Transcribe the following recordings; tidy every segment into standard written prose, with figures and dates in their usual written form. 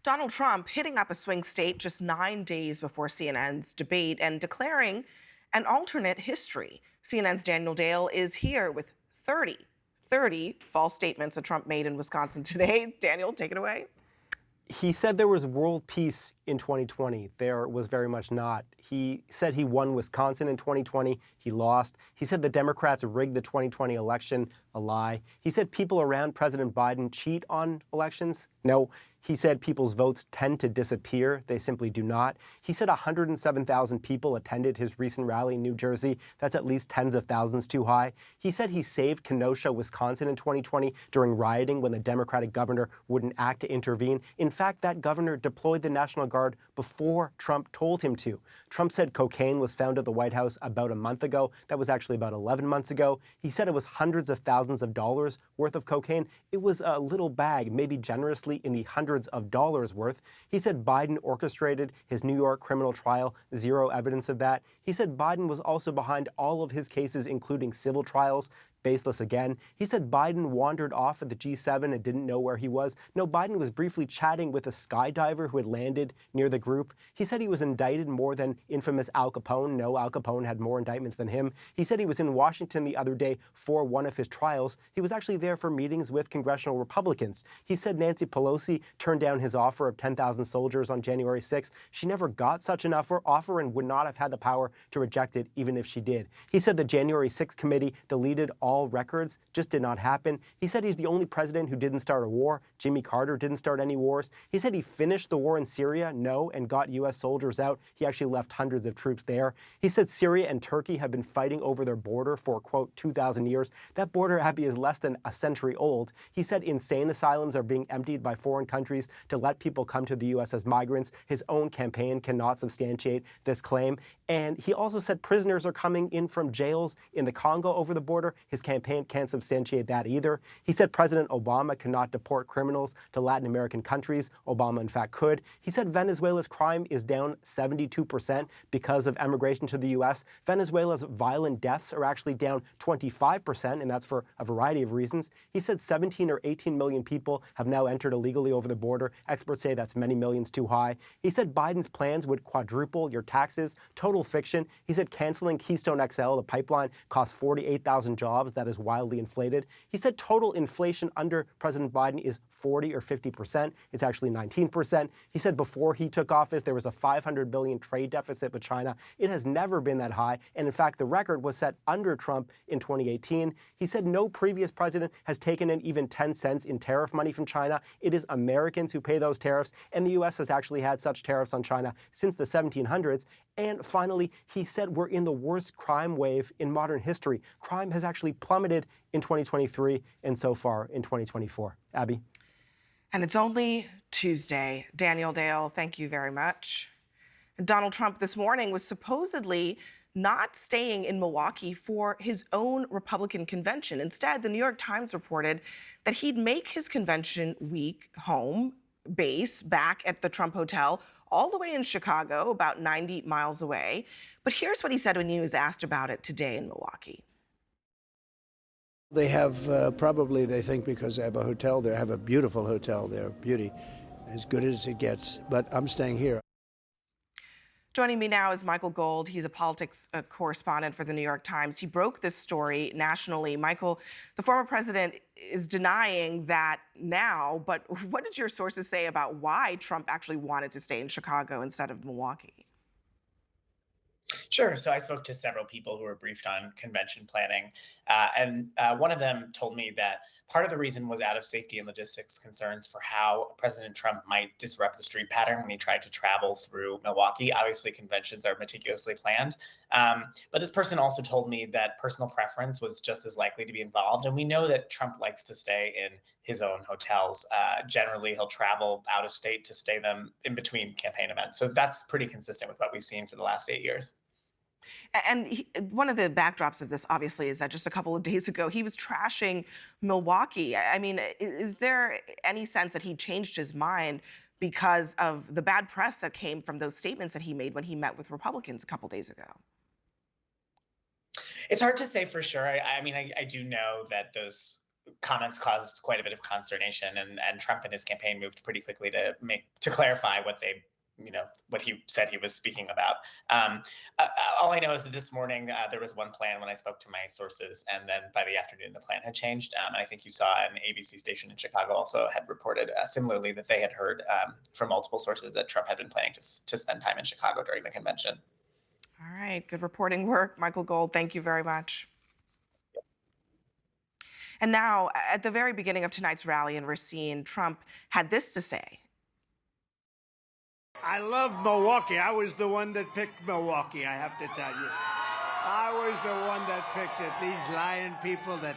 Donald Trump hitting up a swing state just 9 days before CNN's debate and declaring an alternate history. CNN's Daniel Dale is here with 30 false statements that Trump made in Wisconsin today. Daniel, take it away. He said there was world peace in 2020. There was very much not. He said he won Wisconsin in 2020. He lost. He said the Democrats rigged the 2020 election. A lie. He said people around President Biden cheat on elections. No. He said people's votes tend to disappear. They simply do not. He said 107,000 people attended his recent rally in New Jersey. That's at least tens of thousands too high. He said he saved Kenosha, Wisconsin in 2020 during rioting when the Democratic governor wouldn't act to intervene. In fact, that governor deployed the National Guard before Trump told him to. Trump said cocaine was found at the White House about a month ago. That was actually about 11 months ago. He said it was hundreds of thousands of dollars worth of cocaine. It was a little bag, maybe generously in the hundreds of dollars worth. He said Biden orchestrated his New York criminal trial. Zero evidence of that. He said Biden was also behind all of his cases, including civil trials. Baseless again. He said Biden wandered off at the G7 and didn't know where he was. No, Biden was briefly chatting with a skydiver who had landed near the group. He said he was indicted more than infamous Al Capone. No, Al Capone had more indictments than him. He said he was in Washington the other day for one of his trials. He was actually there for meetings with congressional Republicans. He said Nancy Pelosi turned down his offer of 10,000 soldiers on January 6th. She never got such an offer and would not have had the power to reject it even if she did. He said the January 6th committee deleted all records. Just did not happen. He said he's the only president who didn't start a war. Jimmy Carter didn't start any wars. He said he finished the war in Syria, no, and got U.S. soldiers out. He actually left hundreds of troops there. He said Syria and Turkey have been fighting over their border for, quote, 2,000 years. That border, Abby, is less than a century old. He said insane asylums are being emptied by foreign countries to let people come to the U.S. as migrants. His own campaign cannot substantiate this claim. And he also said prisoners are coming in from jails in the Congo over the border. His campaign can't substantiate that either. He said President Obama cannot deport criminals to Latin American countries. Obama, in fact, could. He said Venezuela's crime is down 72% because of emigration to the U.S. Venezuela's violent deaths are actually down 25%, and that's for a variety of reasons. He said 17 or 18 million people have now entered illegally over the border. Experts say that's many millions too high. He said Biden's plans would quadruple your taxes. Total fiction. He said canceling Keystone XL, the pipeline, cost 48,000 jobs. That is wildly inflated. He said total inflation under President Biden is 40 or 50%. It's actually 19%. He said before he took office, there was a $500 billion trade deficit with China. It has never been that high. And in fact, the record was set under Trump in 2018. He said no previous president has taken in even 10 cents in tariff money from China. It is Americans who pay those tariffs. And the U.S. has actually had such tariffs on China since the 1700s. And finally, he said we're in the worst crime wave in modern history. Crime has actually plummeted in 2023 and so far in 2024. Abby? And it's only Tuesday. Daniel Dale, thank you very much. Donald Trump this morning was supposedly not staying in Milwaukee for his own Republican convention. Instead, the New York Times reported that he'd make his convention week home base back at the Trump Hotel, all the way in Chicago, about 90 miles away. But here's what he said when he was asked about it today in Milwaukee. They have probably, they think because they have a hotel there, have a beautiful hotel there, beauty, as good as it gets. But I'm staying here. Joining me now is Michael Gold. He's a politics correspondent for the New York Times. He broke this story nationally. Michael, the former president is denying that now, but what did your sources say about why Trump actually wanted to stay in Chicago instead of Milwaukee? Sure. So I spoke to several people who were briefed on convention planning. And one of them told me that part of the reason was out of safety and logistics concerns for how President Trump might disrupt the street pattern when he tried to travel through Milwaukee. Obviously, conventions are meticulously planned. But this person also told me that personal preference was just as likely to be involved. And we know that Trump likes to stay in his own hotels. Generally, he'll travel out of state to stay them in between campaign events. So that's pretty consistent with what we've seen for the last 8 years. And one of the backdrops of this, obviously, is that just a couple of days ago, he was trashing Milwaukee. I mean, is there any sense that he changed his mind because of the bad press that came from those statements that he made when he met with Republicans a couple days ago? It's hard to say for sure. I mean, I do know that those comments caused quite a bit of consternation, and Trump and his campaign moved pretty quickly to clarify what he said he was speaking about. Um, all I know is that this morning there was one plan when I spoke to my sources, and then by the afternoon the plan had changed. And I think you saw an ABC station in Chicago also had reported similarly that they had heard from multiple sources that Trump had been planning to spend time in Chicago during the convention. All right, good reporting work, Michael Gold. Thank you very much. And now, at the very beginning of tonight's rally in Racine, Trump had this to say. I love Milwaukee. I was the one that picked Milwaukee, I have to tell you. I was the one that picked it. These lying people that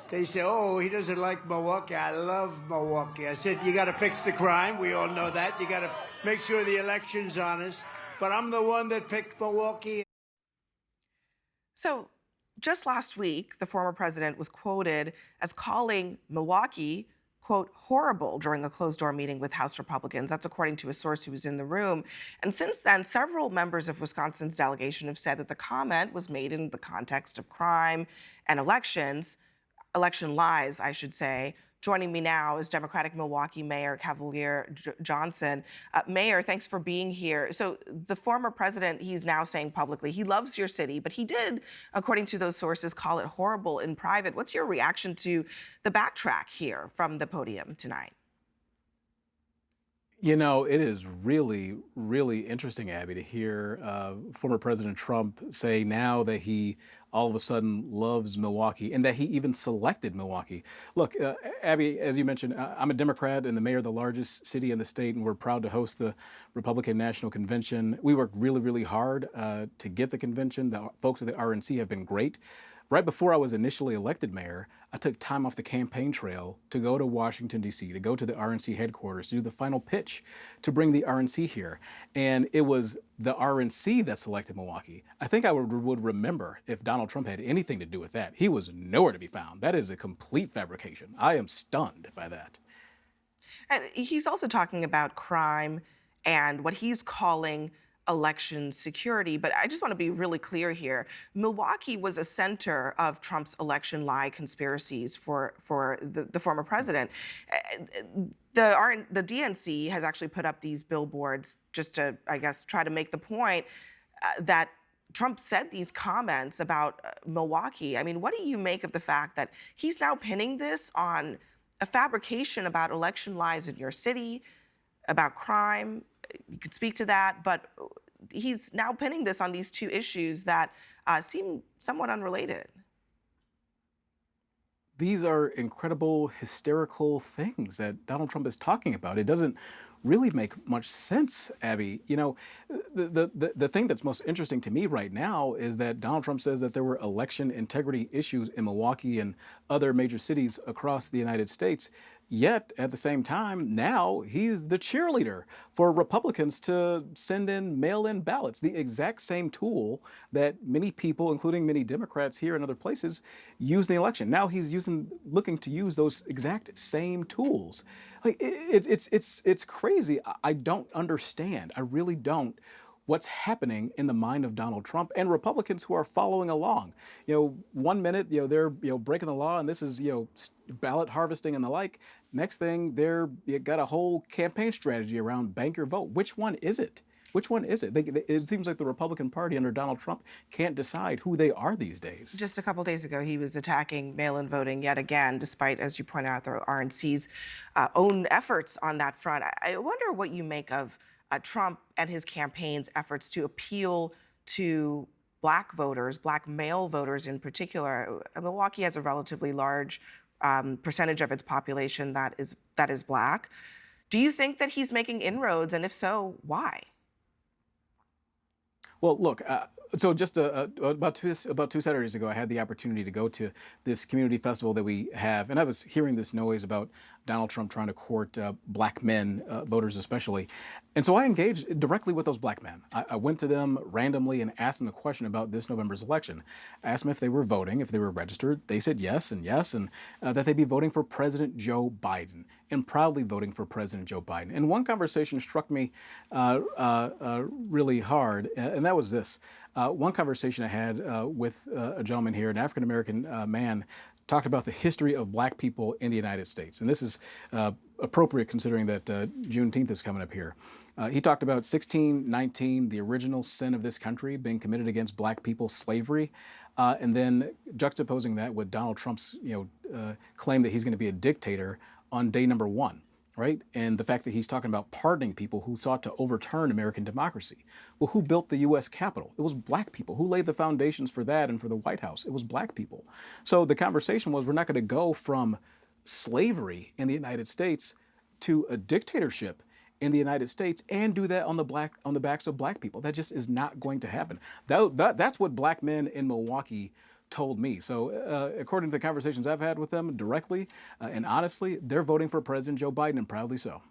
they say, oh, he doesn't like Milwaukee. I love Milwaukee. I said, you got to fix the crime. We all know that. You got to make sure the election's honest. But I'm the one that picked Milwaukee. So just last week, the former president was quoted as calling Milwaukee, quote, horrible during a closed-door meeting with House Republicans. That's according to a source who was in the room. And since then, several members of Wisconsin's delegation have said that the comment was made in the context of crime and election lies, I should say. Joining me now is Democratic Milwaukee Mayor Cavalier Johnson. Mayor, thanks for being here. So the former president, he's now saying publicly he loves your city, but he did, according to those sources, call it horrible in private. What's your reaction to the backtrack here from the podium tonight? You know, it is really, really interesting, Abby, to hear former President Trump say now that he all of a sudden loves Milwaukee and that he even selected Milwaukee. Look, Abby, as you mentioned, I'm a Democrat and the mayor of the largest city in the state, and we're proud to host the Republican National Convention. We worked really, really hard to get the convention. The folks at the RNC have been great. Right before I was initially elected mayor, I took time off the campaign trail to go to Washington, D.C., to go to the RNC headquarters, to do the final pitch to bring the RNC here. And it was the RNC that selected Milwaukee. I think I would remember if Donald Trump had anything to do with that. He was nowhere to be found. That is a complete fabrication. I am stunned by that. And he's also talking about crime and what he's calling election security. But I just want to be really clear here. Milwaukee was a center of Trump's election lie conspiracies for the former president. The DNC has actually put up these billboards just to, I guess, try to make the point that Trump said these comments about Milwaukee. I mean, what do you make of the fact that he's now pinning this on a fabrication about election lies in your city, about crime? You could speak to that, but he's now pinning this on these two issues that seem somewhat unrelated. These are incredible, hysterical things that Donald Trump is talking about. It doesn't really make much sense, Abby. You know, the thing that's most interesting to me right now is that Donald Trump says that there were election integrity issues in Milwaukee and other major cities across the United States. Yet, at the same time, now he's the cheerleader for Republicans to send in mail-in ballots, the exact same tool that many people, including many Democrats here and other places, use in the election. Now he's looking to use those exact same tools. Like, it's crazy. I don't understand. I really don't. What's happening in the mind of Donald Trump and Republicans who are following along. You know, one minute, they're, breaking the law and this is, ballot harvesting and the like. Next thing, you got a whole campaign strategy around bank your vote. Which one is it? Which one is it? It seems like the Republican Party under Donald Trump can't decide who they are these days. Just a couple days ago, he was attacking mail-in voting yet again, despite, as you point out, the RNC's own efforts on that front. I wonder what you make of Trump and his campaign's efforts to appeal to Black voters, Black male voters in particular. Milwaukee has a relatively large percentage of its population that is Black. Do you think that he's making inroads, and if so, why? Well, look, so just about two Saturdays ago, I had the opportunity to go to this community festival that we have, and I was hearing this noise about Donald Trump trying to court Black men, voters especially. And so I engaged directly with those Black men. I went to them randomly and asked them a question about this November's election. I asked them if they were voting, if they were registered. They said yes, and that they'd be voting for President Joe Biden, and proudly voting for President Joe Biden. And one conversation struck me really hard, and that was this. One conversation I had with a gentleman here, an African-American man, talked about the history of black people in the United States. And this is appropriate considering that Juneteenth is coming up here. He talked about 1619, the original sin of this country being committed against black people, slavery, and then juxtaposing that with Donald Trump's claim that he's going to be a dictator on day number 1. Right? And the fact that he's talking about pardoning people who sought to overturn American democracy. Well, who built the U.S. Capitol? It was black people. Who laid the foundations for that and for the White House? It was black people. So the conversation was, we're not going to go from slavery in the United States to a dictatorship in the United States and do that on the backs of black people. That just is not going to happen. That's what black men in Milwaukee told me. So according to the conversations I've had with them directly and honestly, they're voting for President Joe Biden, and proudly so.